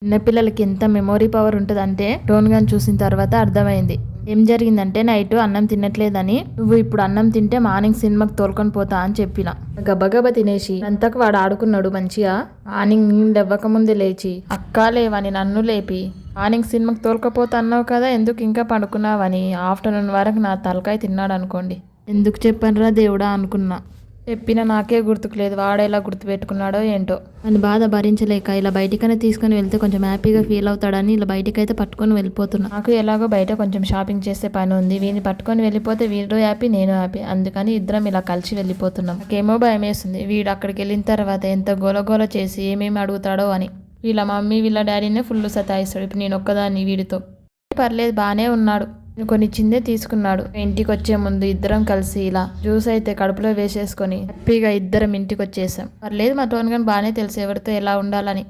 చిన్నపిల్లలకి ఎంత memory power ఉంటుందంటే టోన్ గన్ చూసిన తర్వాత అర్థమైంది. ఏం జరిగిందంటే నైట్ అన్నం తినట్లేదని నువ్వు ఇప్పుడు అన్నం తింటే మార్నింగ్ సినిమాకి తోలుకొని పోతా అని చెప్పిన. గబగబా తినేసి అంతకు వాడు ఆడుకున్నాడు మంచిగా. మార్నింగ్ లేవ్వకముందే లేచి అక్కా లేవని నన్ను లేపి మార్నింగ్ సినిమాకి తోలుకపోతా అన్నావు కదా ఎందుకు ఇంకా పడుకున్నావని ఆఫ్టర్నూన్ వరకు నా తలకాయ తిన్నాడు అనుకోండి. ఎందుకు చెప్పనురా దేవుడా అనుకున్నా. చెప్పిన నాకే గుర్తుకు లేదు, వాడేలా గుర్తుపెట్టుకున్నాడో ఏంటో అని బాధ భరించలేక ఇలా బయటికైనా తీసుకొని వెళ్తే కొంచెం హ్యాపీగా ఫీల్ అవుతాడని ఇలా బయటికైతే పట్టుకొని వెళ్ళిపోతున్నా. నాకు ఎలాగో బయట కొంచెం షాపింగ్ చేసే పని ఉంది, వీడిని పట్టుకొని వెళ్ళిపోతే వీడు హ్యాపీ నేను హ్యాపీ, అందుకని ఇద్దరం ఇలా కలిసి వెళ్ళిపోతున్నాం. నాకేమో భయం వేస్తుంది వీడు అక్కడికి వెళ్ళిన తర్వాత ఎంత గోలగోల చేసి ఏమేమి అడుగుతాడో అని. వీళ్ళ మమ్మీ వీళ్ళ డాడీనే ఫుల్ సతాయిస్తాడు. ఇప్పుడు నేను ఒక్కదాన్ని వీడితో. పర్లేదు బాగానే ఉన్నాడు. నేను కొన్ని చిందే తీసుకున్నాడు. ఇంటికి వచ్చే ముందు ఇద్దరం కలిసి ఇలా జ్యూస్ అయితే కడుపులో వేసేసుకొని హ్యాపీగా ఇద్దరం ఇంటికి వచ్చేసాం. పర్లేదు మా టోన్ గన్ బాగానే తెలుసు ఎవరితో ఎలా ఉండాలని.